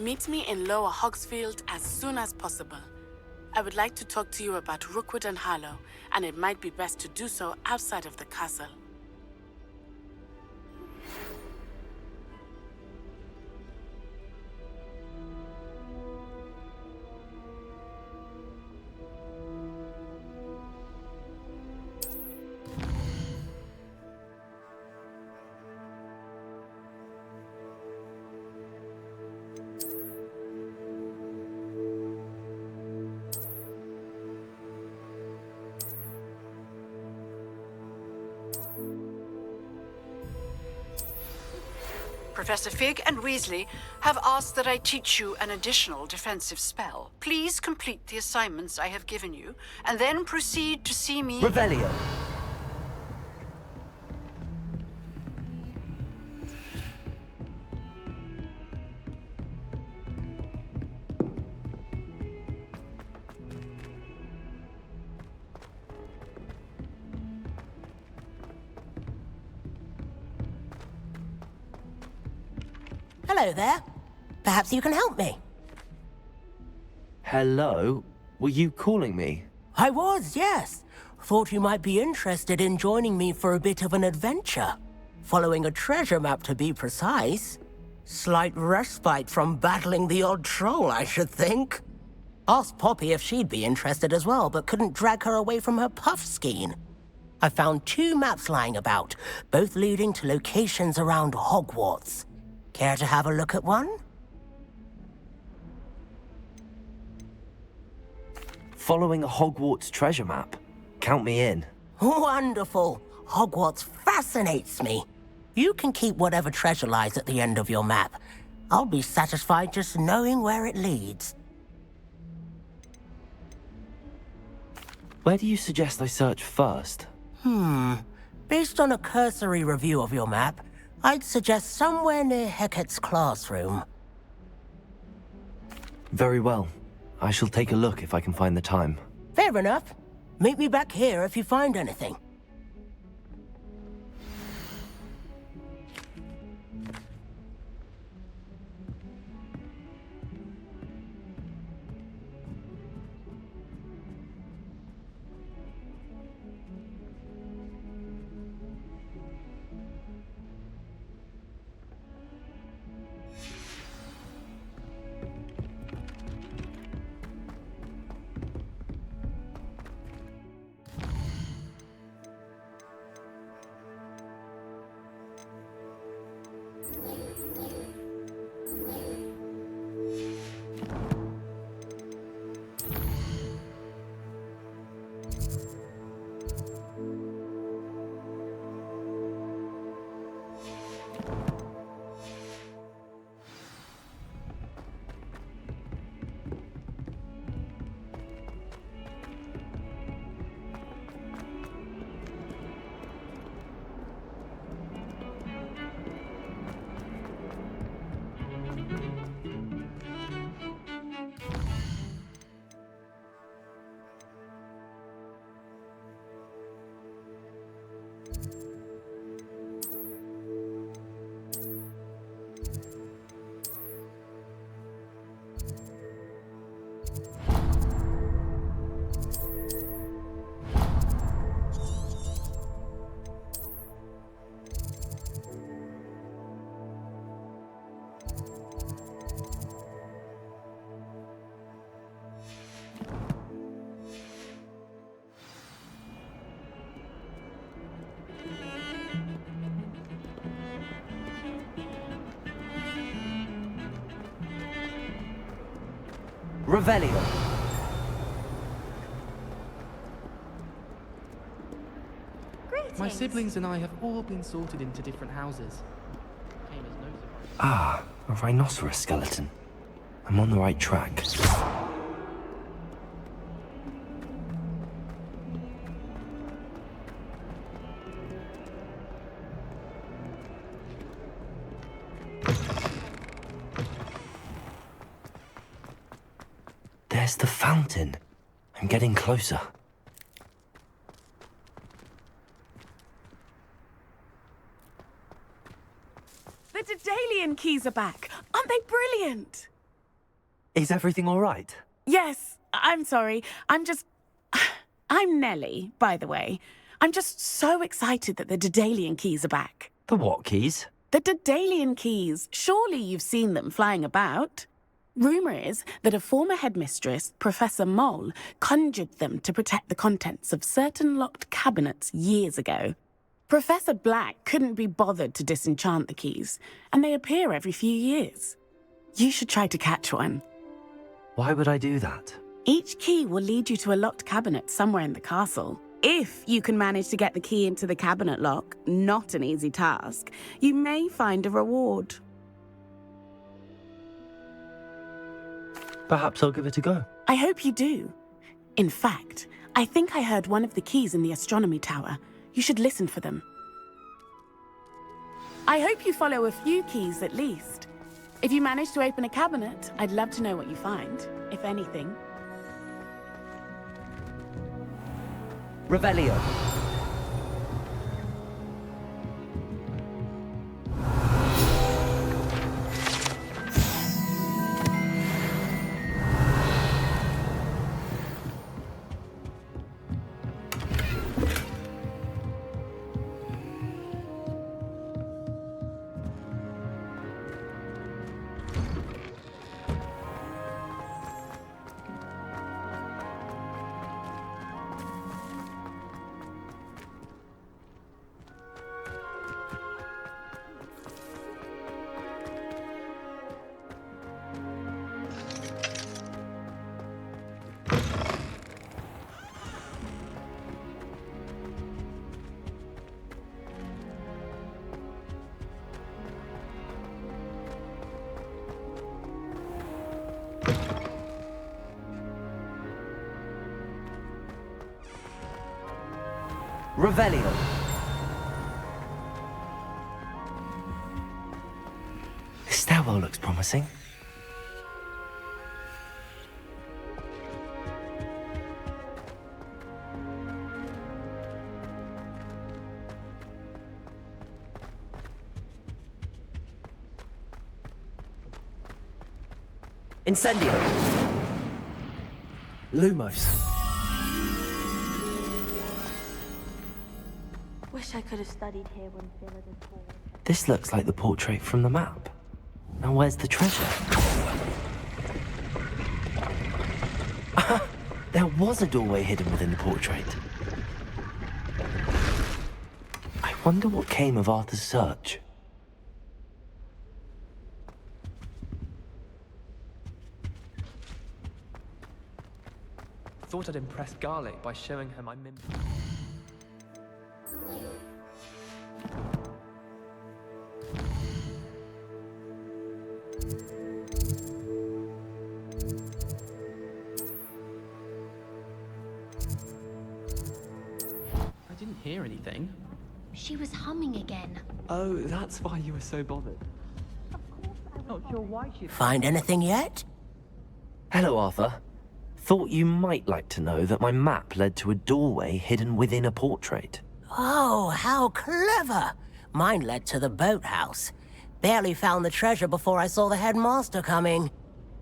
Meet me in Lower Hogsfield as soon as possible. I would like to talk to you about Rookwood and Harlow, and it might be best to do so outside of the castle. Professor Fig and Weasley have asked that I teach you an additional defensive spell. Please complete the assignments I have given you, and then proceed to see me... Revelio. Hello there. Perhaps you can help me. Hello? Were you calling me? I was, yes. Thought you might be interested in joining me for a bit of an adventure. Following a treasure map, to be precise. Slight respite from battling the odd troll, I should think. Asked Poppy if she'd be interested as well, but couldn't drag her away from her puff skein. I found 2 maps lying about, both leading to locations around Hogwarts. Care to have a look at one? Following a Hogwarts treasure map. Count me in. Wonderful. Hogwarts fascinates me. You can keep whatever treasure lies at the end of your map. I'll be satisfied just knowing where it leads. Where do you suggest I search first? Based on a cursory review of your map, I'd suggest somewhere near Hecat's classroom. Very well. I shall take a look if I can find the time. Fair enough. Meet me back here if you find anything. Revelio. Greetings. My siblings and I have all been sorted into different houses. Ah, a rhinoceros skeleton. I'm on the right track. There's the fountain. I'm getting closer. The Daedalian keys are back. Aren't they brilliant? Is everything all right? Yes, I'm sorry. I'm Nellie, by the way. I'm just so excited that the Daedalian keys are back. The what keys? The Daedalian keys. Surely you've seen them flying about. Rumour is that a former headmistress, Professor Mole, conjured them to protect the contents of certain locked cabinets years ago. Professor Black couldn't be bothered to disenchant the keys, and they appear every few years. You should try to catch one. Why would I do that? Each key will lead you to a locked cabinet somewhere in the castle. If you can manage to get the key into the cabinet lock, not an easy task, you may find a reward. Perhaps I'll give it a go. I hope you do. In fact, I think I heard one of the keys in the astronomy tower. You should listen for them. I hope you follow a few keys at least. If you manage to open a cabinet, I'd love to know what you find, if anything. Revelio. Revelio. This stairwell looks promising. Incendio. Lumos. Wish I could have studied here when Philip was born. This looks like the portrait from the map. Now where's the treasure? There was a doorway hidden within the portrait. I wonder what came of Arthur's search. Thought I'd impress Garlic by showing her my mim. I didn't hear anything. She was humming again. Oh, that's why you were so bothered. Not sure why she. Find anything yet? Hello, Arthur. Thought you might like to know that my map led to a doorway hidden within a portrait. Oh, how clever! Mine led to the boathouse. Barely found the treasure before I saw the headmaster coming.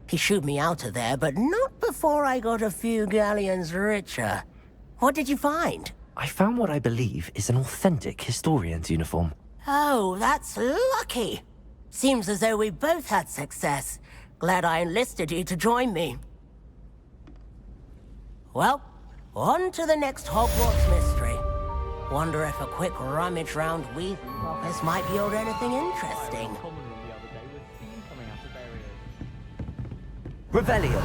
He shooed me out of there, but not before I got a few galleons richer. What did you find? I found what I believe is an authentic historian's uniform. Oh, that's lucky. Seems as though we both had success. Glad I enlisted you to join me. Well, on to the next Hogwarts mystery. Wonder if a quick rummage round Weasley's office might yield anything interesting. Revelio.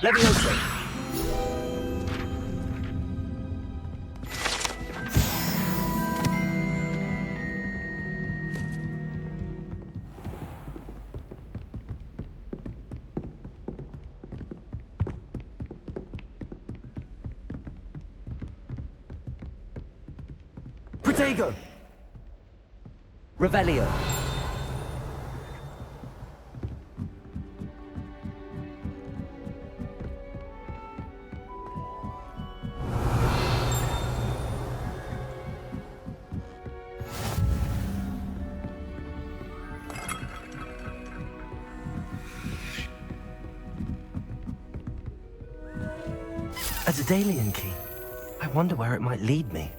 Leviosa. Protego! Revelio. A Daedalian key. I wonder where it might lead me.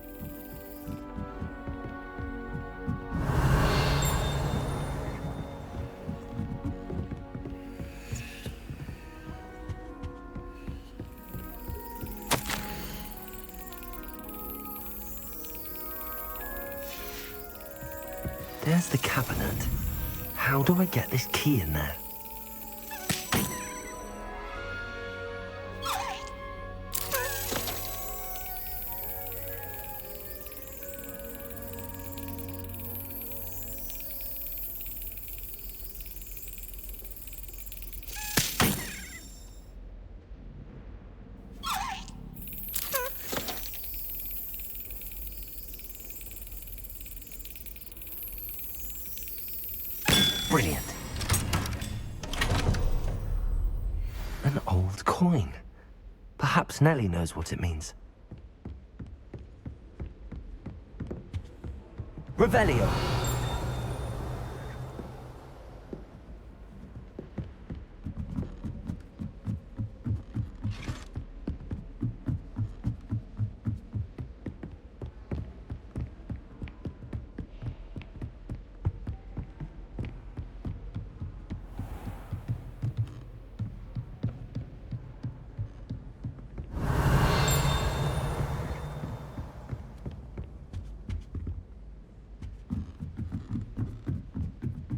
There's the cabinet. How do I get this key in there? Brilliant. An old coin. Perhaps Nellie knows what it means. Revelio.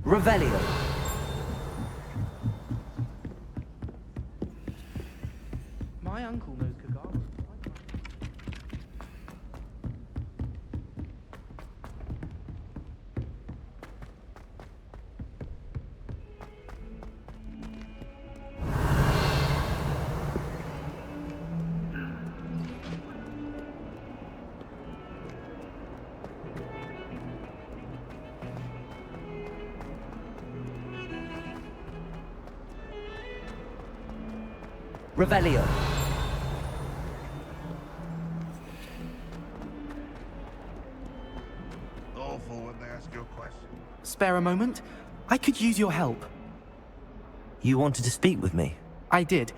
Revelio. My uncle knows Hogwarts. Revelio. Awful when they ask you a question. Spare a moment? I could use your help. You wanted to speak with me? I did.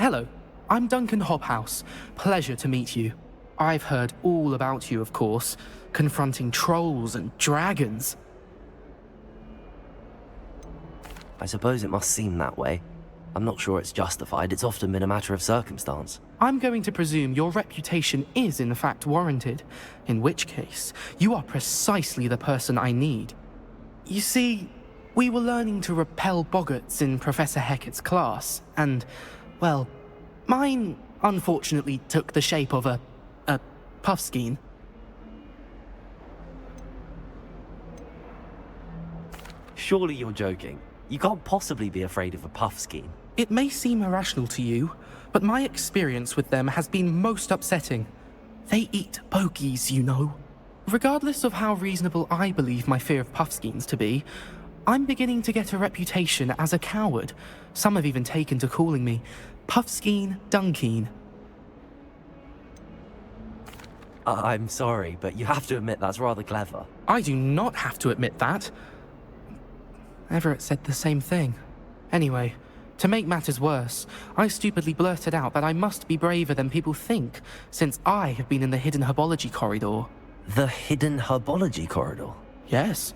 Hello, I'm Duncan Hobhouse. Pleasure to meet you. I've heard all about you, of course, confronting trolls and dragons. I suppose it must seem that way. I'm not sure it's justified. It's often been a matter of circumstance. I'm going to presume your reputation is in fact warranted, in which case, you are precisely the person I need. You see, we were learning to repel boggarts in Professor Hecat's class, and, well, mine unfortunately took the shape of a puffskein. Surely you're joking. You can't possibly be afraid of a puffskein. It may seem irrational to you, but my experience with them has been most upsetting. They eat bogies, you know. Regardless of how reasonable I believe my fear of puffskeins to be, I'm beginning to get a reputation as a coward. Some have even taken to calling me Puffskeen Dunkeen. I'm sorry, but you have to admit that's rather clever. I do not have to admit that. Everett said the same thing. Anyway, to make matters worse, I stupidly blurted out that I must be braver than people think, since I have been in the hidden herbology corridor. The hidden herbology corridor? Yes.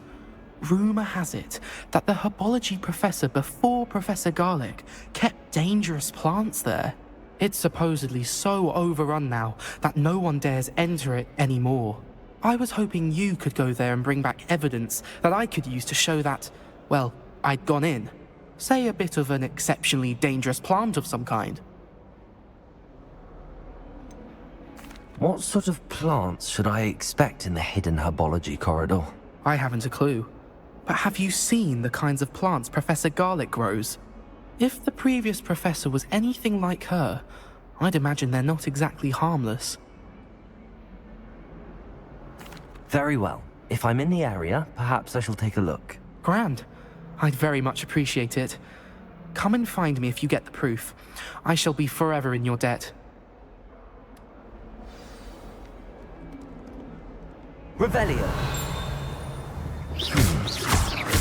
Rumour has it that the herbology professor before Professor Garlick kept dangerous plants there. It's supposedly so overrun now that no one dares enter it anymore. I was hoping you could go there and bring back evidence that I could use to show that, well, I'd gone in. Say a bit of an exceptionally dangerous plant of some kind. What sort of plants should I expect in the hidden herbology corridor? I haven't a clue. But have you seen the kinds of plants Professor Garlick grows? If the previous professor was anything like her, I'd imagine they're not exactly harmless. Very well. If I'm in the area, perhaps I shall take a look. Grand. I'd very much appreciate it. Come and find me if you get the proof. I shall be forever in your debt. Revelio.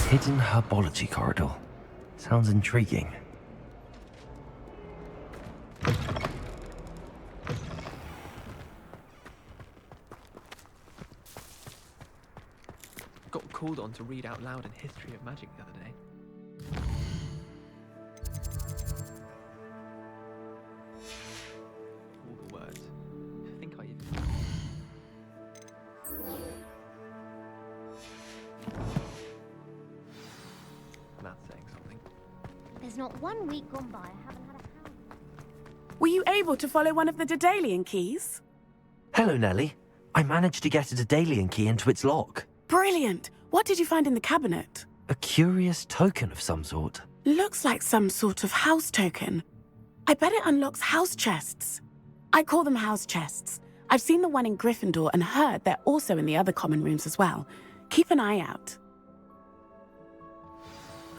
Hidden herbology corridor. Sounds intriguing. Got called on to read out loud in History of Magic the other day. All the words. I think I even... That's saying something. There's not 1 week gone by I haven't had a house. Were you able to follow one of the Daedalian keys? Hello, Nellie. I managed to get a Daedalian key into its lock. Brilliant! What did you find in the cabinet? A curious token of some sort. Looks like some sort of house token. I bet it unlocks house chests. I call them house chests. I've seen the one in Gryffindor and heard they're also in the other common rooms as well. Keep an eye out.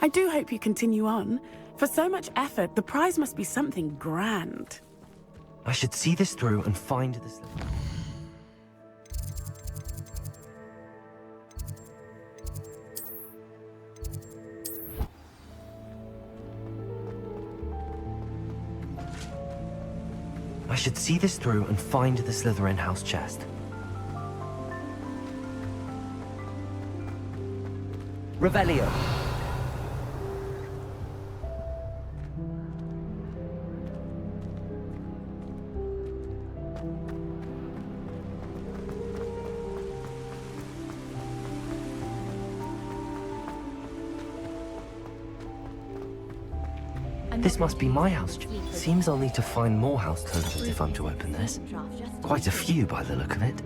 I do hope you continue on. For so much effort, the prize must be something grand. I should see this through and find this... I should see this through and find the Slytherin house chest. Revelio. This must be my house. Seems I'll need to find more house tokens if I'm to open this. Quite a few by the look of it.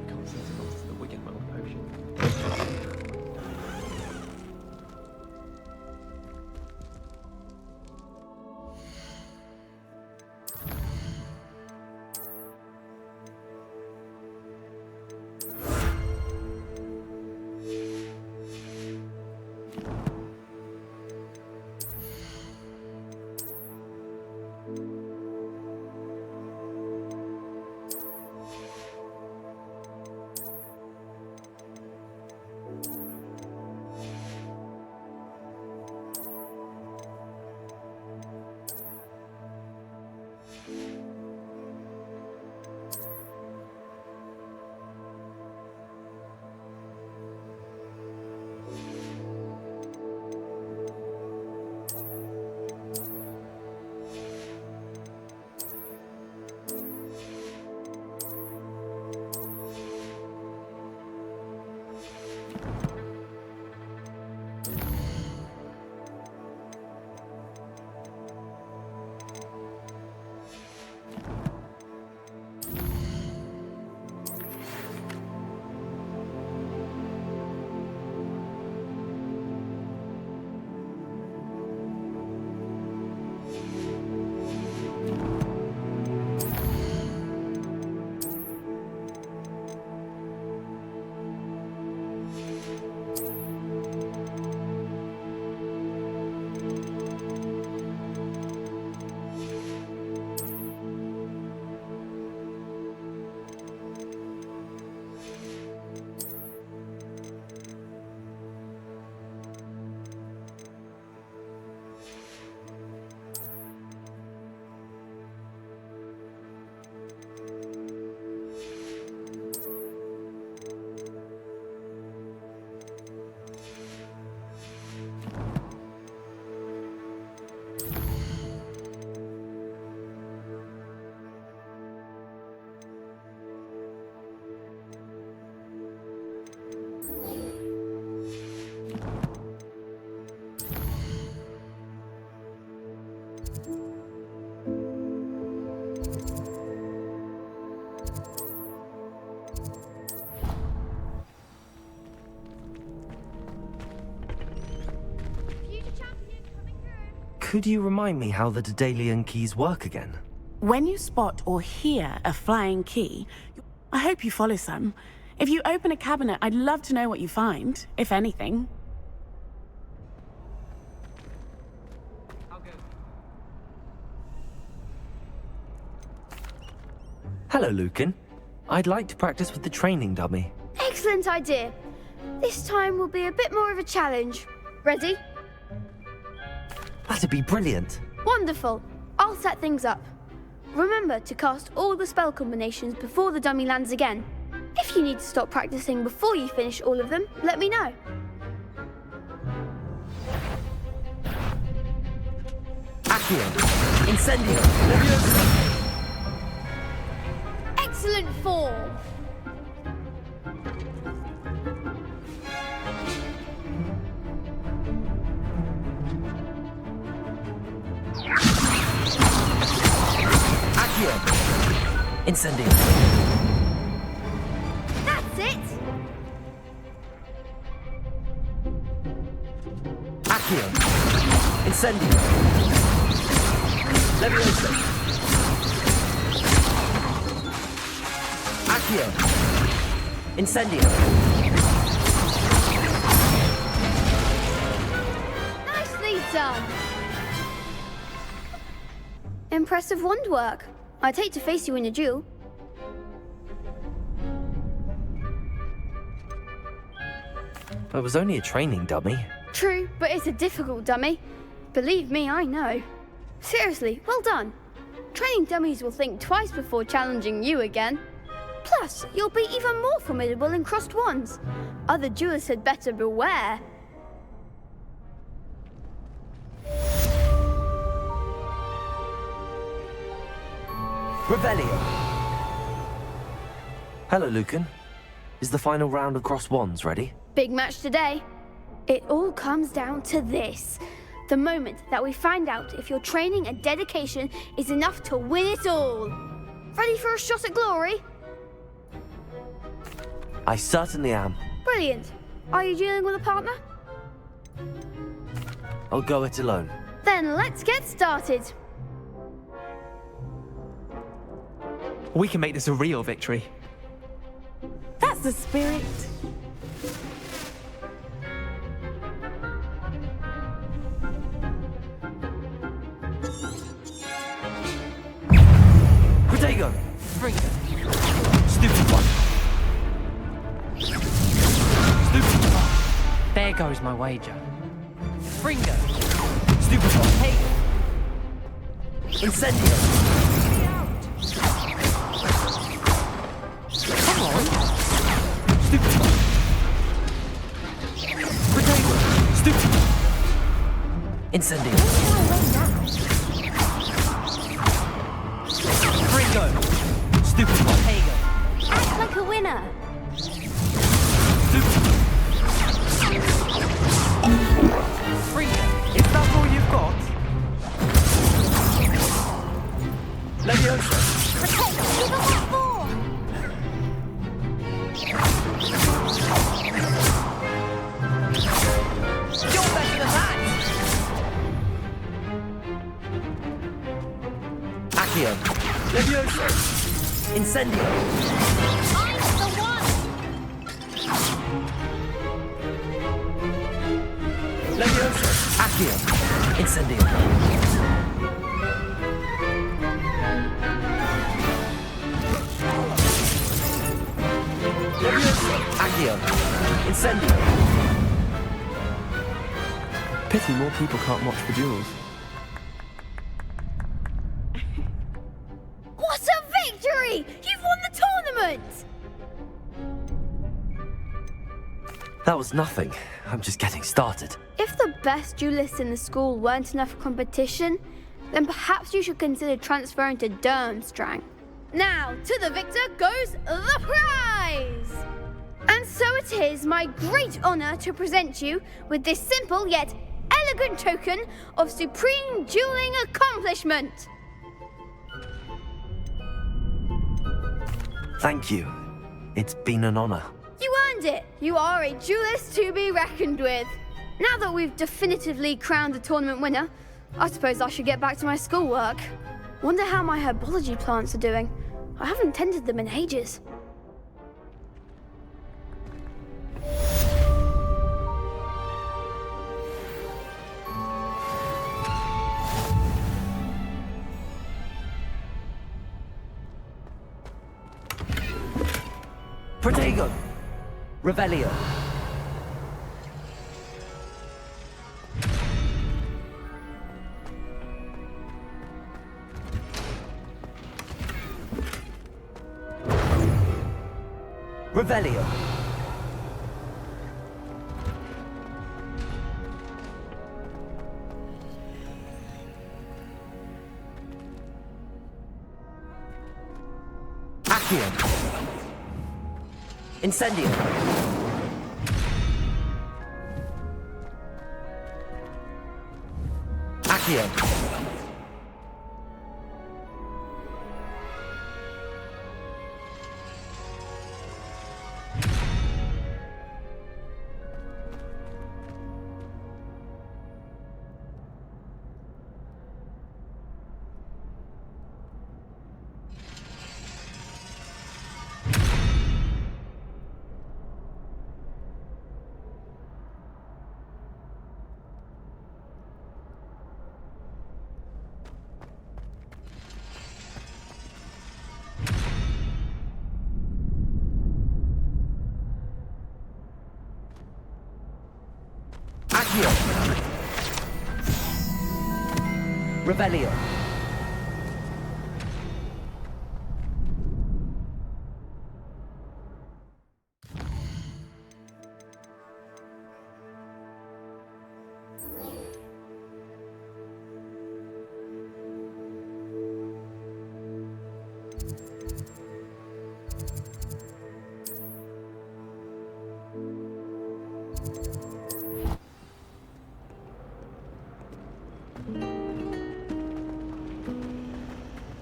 Could you remind me how the Daedalian keys work again? When you spot or hear a flying key, I hope you follow some. If you open a cabinet, I'd love to know what you find, if anything. Hello, Lucan. I'd like to practice with the training dummy. Excellent idea. This time will be a bit more of a challenge. Ready? That'd be brilliant. Wonderful. I'll set things up. Remember to cast all the spell combinations before the dummy lands again. If you need to stop practicing before you finish all of them, let me know. Accio. Incendio. Leviosa. Excellent form. Accio. Incendio. That's it. Accio. Incendio. Leviosa. Accio. Incendio. Nicely done. Impressive wand work. I'd hate to face you in a duel. It was only a training dummy. True, but it's a difficult dummy. Believe me, I know. Seriously, well done. Training dummies will think twice before challenging you again. Plus, you'll be even more formidable in crossed wands. Other duelists had better beware. Revelio. Hello, Lucan. Is the final round of cross wands ready? Big match today. It all comes down to this. The moment that we find out if your training and dedication is enough to win it all. Ready for a shot at glory? I certainly am. Brilliant. Are you dealing with a partner? I'll go it alone. Then let's get started. We can make this a real victory. That's the spirit. Protego! Stupid one! Stupid one! There goes my wager. Fringo! Stupid one! Hey! Incendio! Come on! Stupid one! Protego! Stupid one! Incendio! Fringo! Stupid one! Hey, Act like a winner. Stupid one! Fringo! Is that all you've got? Leviosa! Protect, give us that ball. You're better than that! Accio! Leviosa! Incendio! I'm the one. Leviosa! Accio! Incendio! Leviosa! Accio! Incendio! Pity more people can't watch the duels. What a victory! You've won the tournament! That was nothing. I'm just getting started. If the best duelists in the school weren't enough competition, then perhaps you should consider transferring to Durmstrang. Now, to the victor goes the prize! And so it is my great honor to present you with this simple yet elegant token of supreme dueling accomplishment. Thank you. It's been an honor. You earned it. You are a duelist to be reckoned with. Now that we've definitively crowned the tournament winner, I suppose I should get back to my schoolwork. Wonder how my herbology plants are doing. I haven't tended them in ages. Protego! Revelio! Revelio! Accio! Incendio! Accio! Accio! Revelio!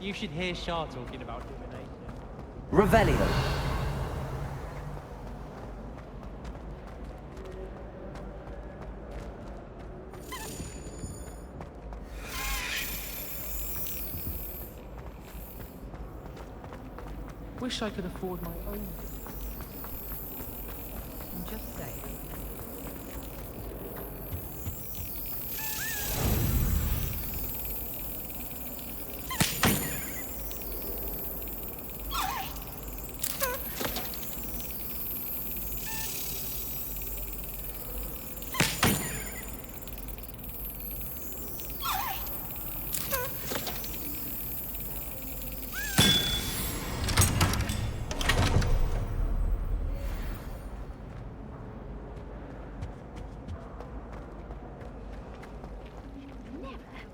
You should hear Shah talking about divination. Revelio! Wish I could afford my own. I'm just saying.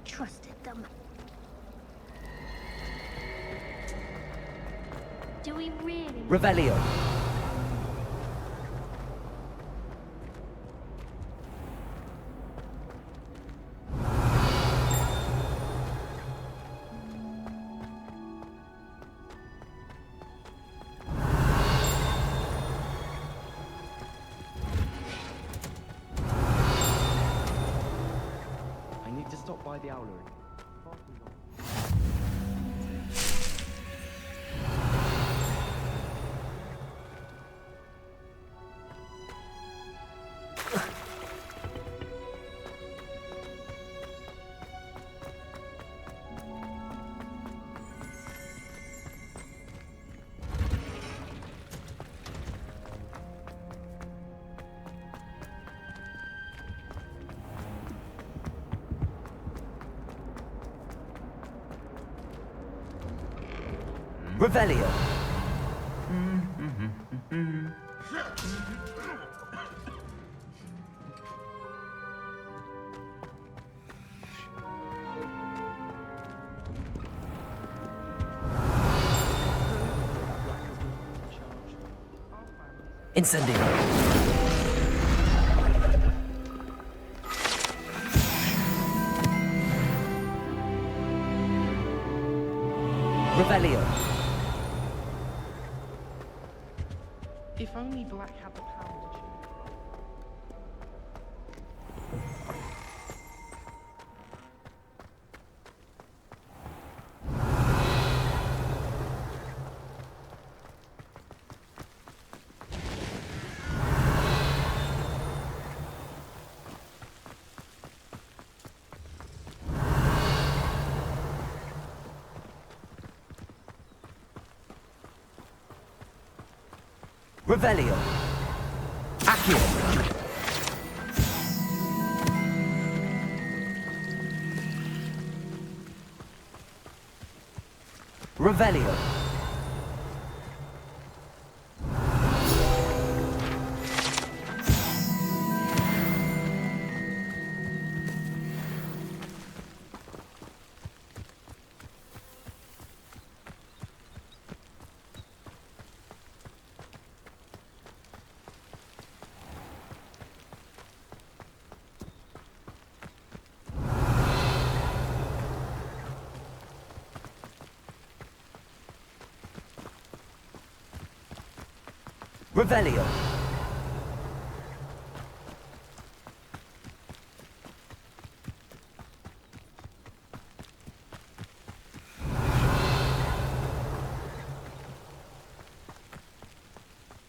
Trusted them. Do we really? Revelio! I need to stop by the owlery. Revelio! Incendio! Revelio! If only Black had the power to choose. Revelio. Accio. Revelio. Revelio.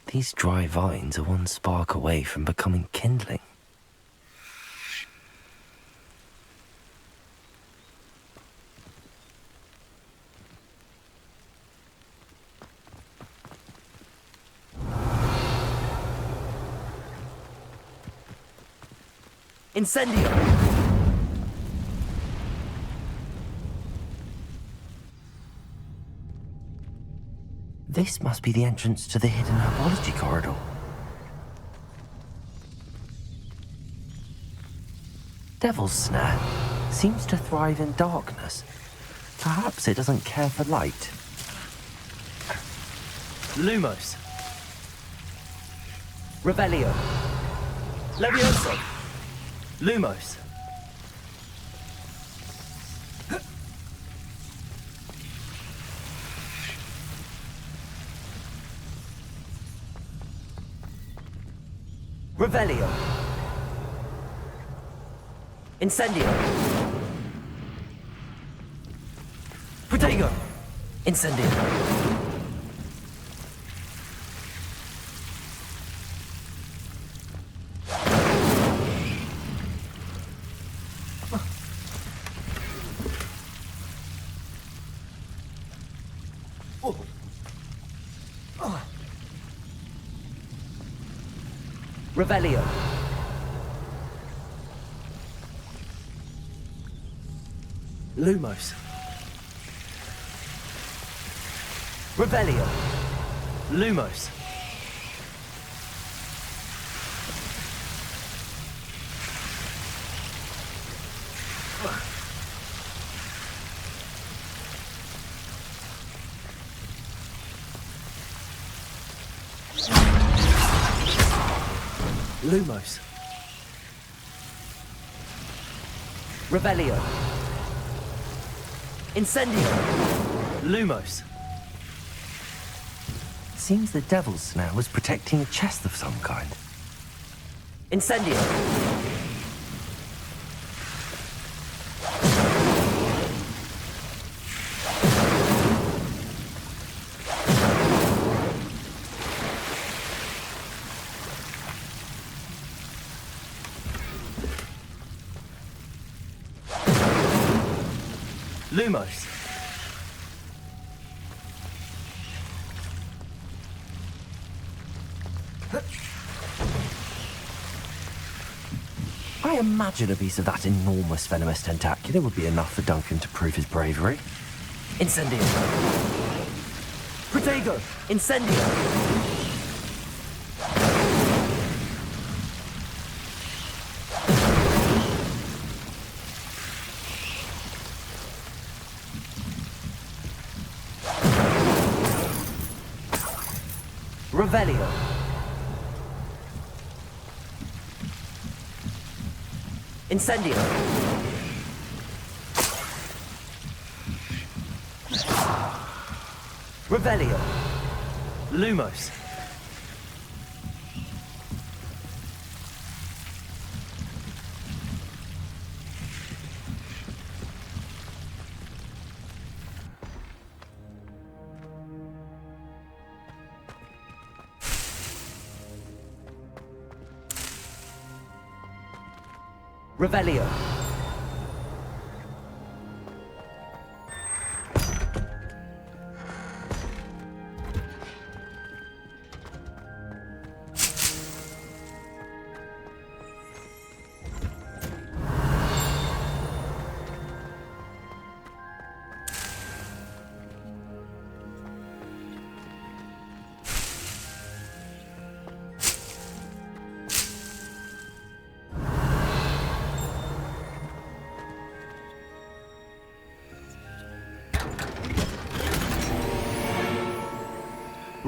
These dry vines are one spark away from becoming kindling. Incendio! This must be the entrance to the hidden herbology corridor. Devil's Snare seems to thrive in darkness. Perhaps it doesn't care for light. Lumos. Revelio. Levioso. Lumos. Revelio. Incendio. Protego. Incendio. Revelio. Lumos. Revelio. Lumos. Lumos. Revelio. Incendio. Lumos. Seems the Devil's Snare was protecting a chest of some kind. Incendio. Lumos. I imagine a piece of that enormous venomous tentacula would be enough for Duncan to prove his bravery. Incendio. Protego. Incendio. Revelio. Incendio. Revelio. Lumos. Revelio.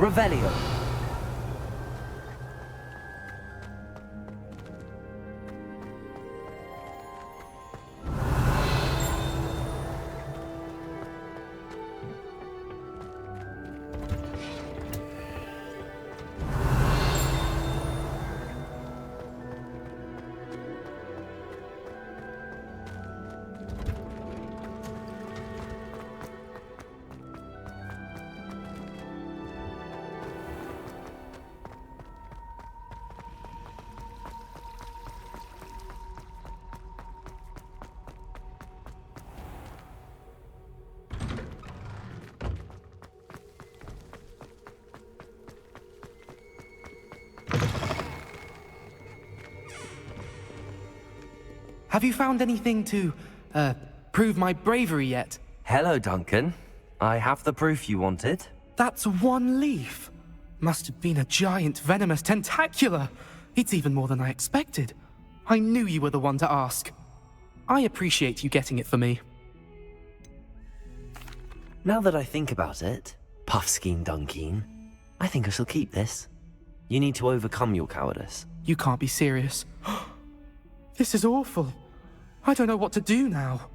Revelio. Have you found anything to, prove my bravery yet? Hello, Duncan. I have the proof you wanted. That's one leaf. Must have been a giant venomous tentacula. It's even more than I expected. I knew you were the one to ask. I appreciate you getting it for me. Now that I think about it, Puffskein Dunkeen, I think I shall keep this. You need to overcome your cowardice. You can't be serious. This is awful. I don't know what to do now.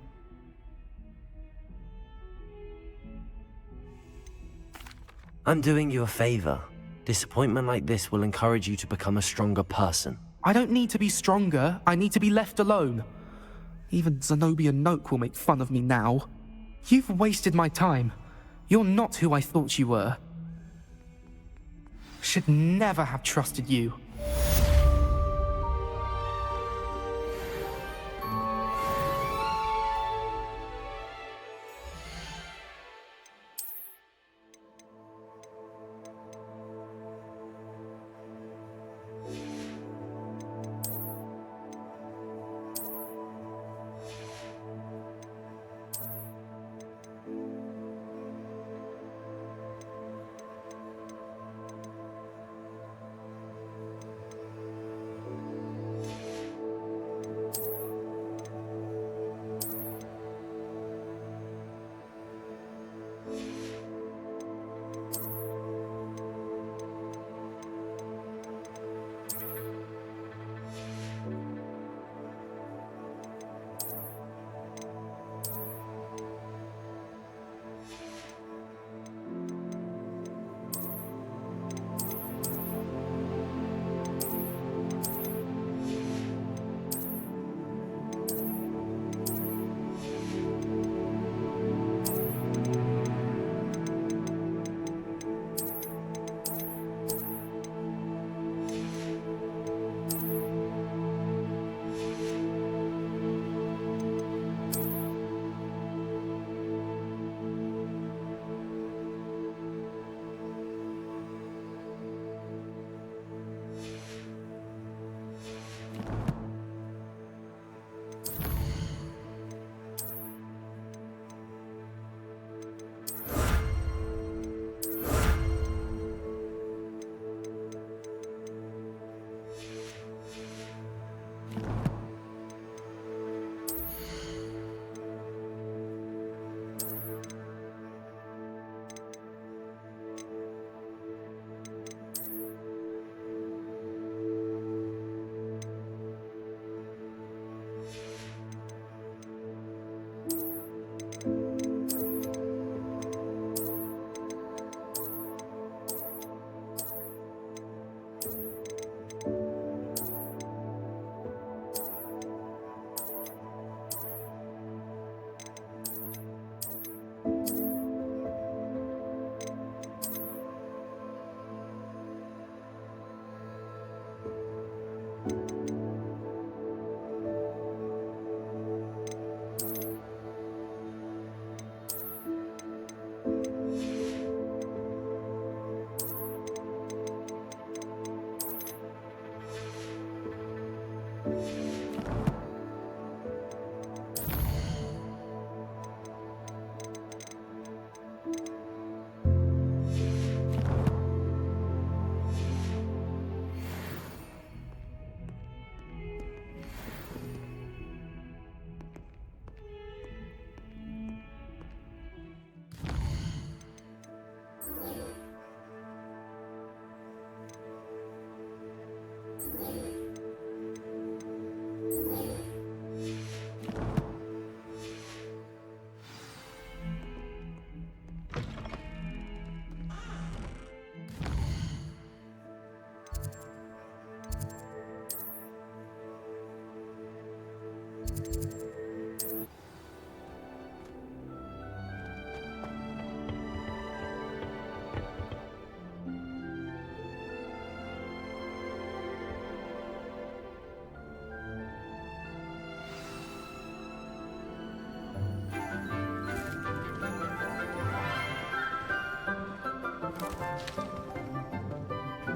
I'm doing you a favor. Disappointment like this will encourage you to become a stronger person. I don't need to be stronger, I need to be left alone. Even Zenobia Noak will make fun of me now. You've wasted my time. You're not who I thought you were. Should never have trusted you.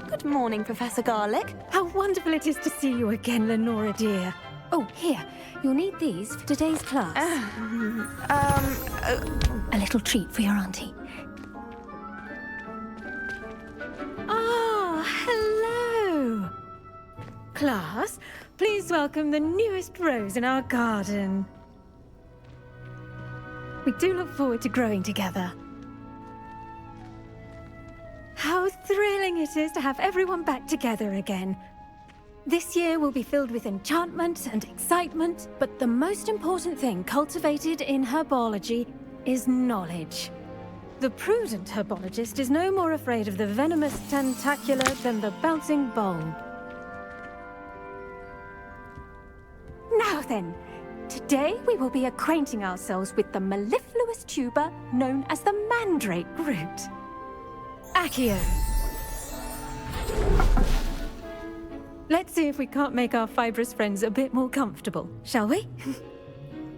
Good morning, Professor Garlick. How wonderful it is to see you again, Lenora dear. Oh, here. You'll need these for today's class. A little treat for your auntie. Ah, hello. Class, please welcome the newest rose in our garden. We do look forward to growing together. How thrilling it is to have everyone back together again. This year will be filled with enchantment and excitement, but the most important thing cultivated in herbology is knowledge. The prudent herbologist is no more afraid of the venomous tentacula than the bouncing bulb. Now then, today we will be acquainting ourselves with the mellifluous tuber known as the mandrake root. Accio. Let's see if we can't make our fibrous friends a bit more comfortable, shall we?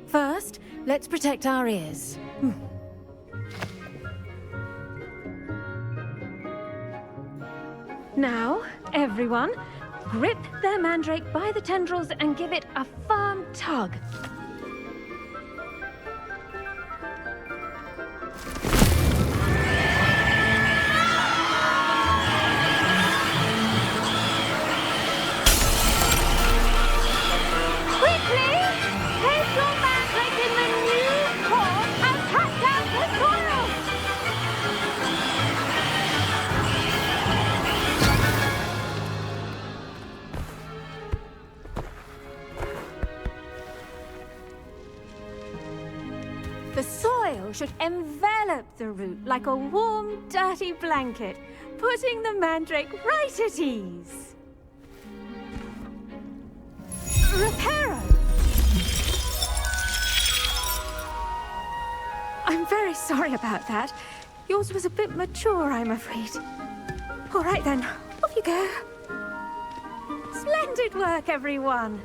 First, let's protect our ears. Now, everyone, grip their mandrake by the tendrils and give it a firm tug. The soil should envelop the root like a warm, dirty blanket, putting the mandrake right at ease. Reparo! I'm very sorry about that. Yours was a bit mature, I'm afraid. All right then, off you go. Splendid work, everyone.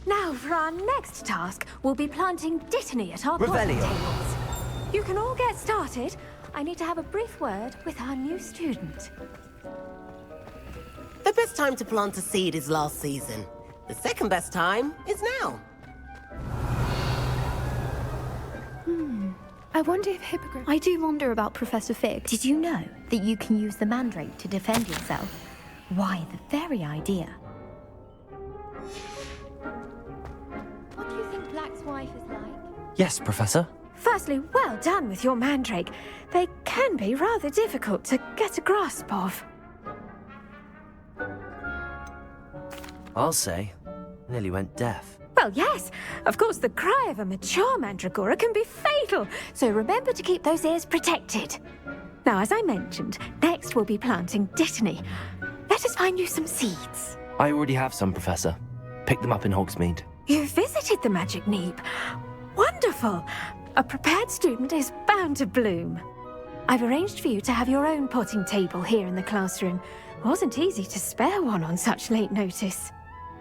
Now, for our next task, we'll be planting Dittany at our potting tables. You can all get started. I need to have a brief word with our new student. The best time to plant a seed is last season. The second best time is now. I wonder if Hippogriff... I do wonder about Professor Fig. Did you know that you can use the mandrake to defend yourself? Why, the very idea. What do you think Black's wife is like? Yes, Professor. Firstly, well done with your mandrake. They can be rather difficult to get a grasp of. I'll say. Nearly went deaf. Well, yes. Of course, the cry of a mature mandragora can be fatal, so remember to keep those ears protected. Now, as I mentioned, next we'll be planting Dittany. Let us find you some seeds. I already have some, Professor. Picked them up in Hogsmeade. You visited the Magic Neep. Wonderful. A prepared student is bound to bloom. I've arranged for you to have your own potting table here in the classroom. Wasn't easy to spare one on such late notice.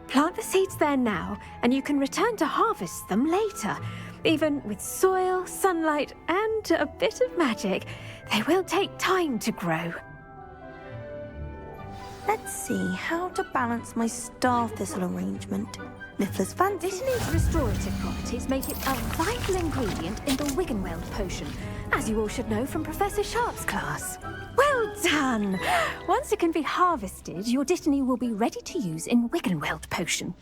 Plant the seeds there now, and you can return to harvest them later. Even with soil, sunlight, and a bit of magic, they will take time to grow. Let's see how to balance my star thistle arrangement. Niffler's fancy. Dittany's restorative properties make it a vital ingredient in the Wiggenweld potion, as you all should know from Professor Sharp's class. Well done! Once it can be harvested, your Dittany will be ready to use in Wiggenweld potion.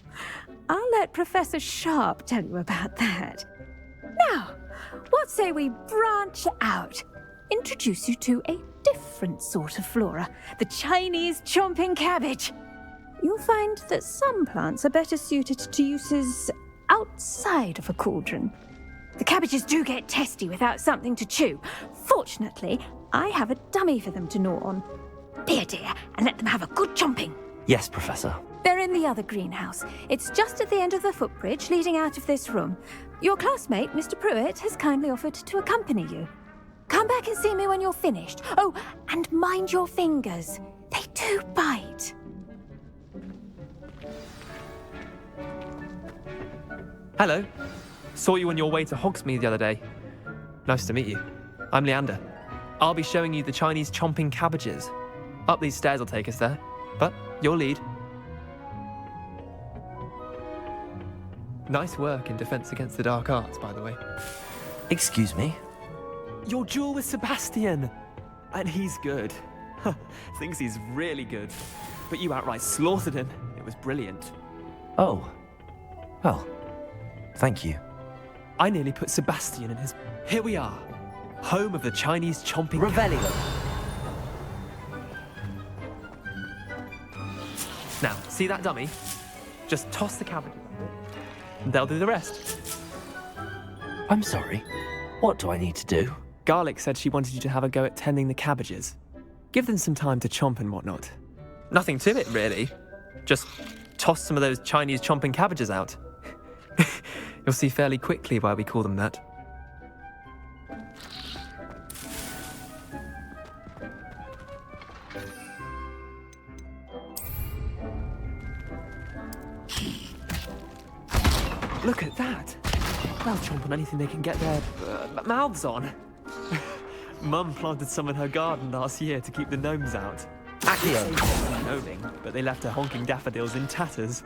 I'll let Professor Sharp tell you about that. Now, what say we branch out? Introduce you to a different sort of flora, the Chinese chomping cabbage. You'll find that some plants are better suited to uses outside of a cauldron. The cabbages do get testy without something to chew. Fortunately, I have a dummy for them to gnaw on. Be a dear and let them have a good chomping. Yes, Professor. There in the other greenhouse. It's just at the end of the footbridge leading out of this room. Your classmate, Mr. Pruitt, has kindly offered to accompany you. Come back and see me when you're finished. Oh, and mind your fingers. They do bite. Hello. Saw you on your way to Hogsmeade the other day. Nice to meet you. I'm Leander. I'll be showing you the Chinese chomping cabbages. Up these stairs will take us there, but your lead. Nice work in Defense Against the Dark Arts, by the way. Excuse me? Your duel with Sebastian! And he's good. Thinks he's really good. But you outright slaughtered him. It was brilliant. Oh. Well, thank you. I nearly put Sebastian in his... Here we are. Home of the Chinese chomping... Revelio. Now, see that dummy? Just toss the cabbage. They'll do the rest. I'm sorry. What do I need to do? Garlic said she wanted you to have a go at tending the cabbages. Give them some time to chomp and whatnot. Nothing to it, really. Just toss some of those Chinese chomping cabbages out. You'll see fairly quickly why we call them that. Look at that! They'll chomp on anything they can get their mouths on. Mum planted some in her garden last year to keep the gnomes out. Accio. Gnoming, but they left her honking daffodils in tatters.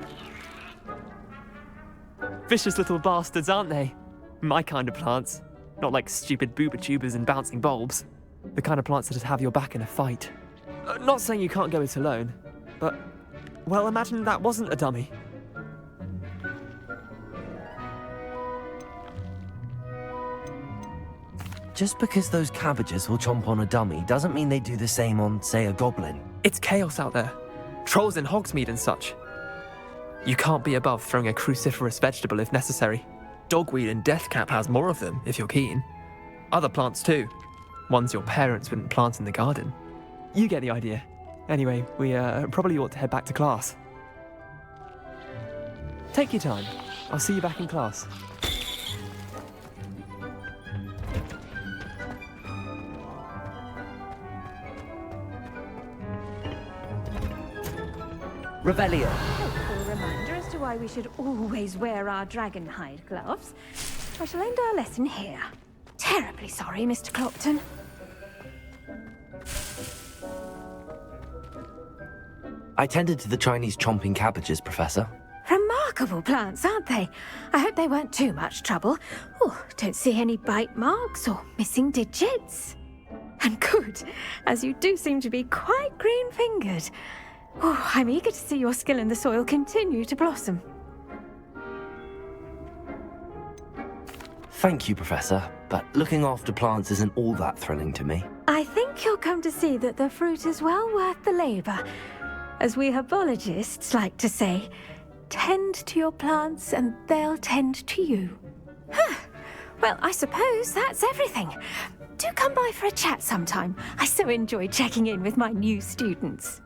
Vicious little bastards, aren't they? My kind of plants. Not like stupid booba tubers and bouncing bulbs. The kind of plants that have your back in a fight. Not saying you can't go it alone, but... Well, imagine that wasn't a dummy. Just because those cabbages will chomp on a dummy doesn't mean they do the same on, say, a goblin. It's chaos out there. Trolls in Hogsmeade and such. You can't be above throwing a cruciferous vegetable if necessary. Dogweed and deathcap has more of them, if you're keen. Other plants too. Ones your parents wouldn't plant in the garden. You get the idea. Anyway, we probably ought to head back to class. Take your time. I'll see you back in class. Revelio. Helpful reminder as to why we should always wear our dragon hide gloves. I shall end our lesson here. Terribly sorry, Mr. Clopton. I tended to the Chinese chomping cabbages, Professor. Remarkable plants, aren't they? I hope they weren't too much trouble. Oh, don't see any bite marks or missing digits. And good, as you do seem to be quite green-fingered. Oh, I'm eager to see your skill in the soil continue to blossom. Thank you, Professor, but looking after plants isn't all that thrilling to me. I think you'll come to see that the fruit is well worth the labour. As we herbologists like to say, tend to your plants and they'll tend to you. Well, I suppose that's everything. Do come by for a chat sometime. I so enjoy checking in with my new students.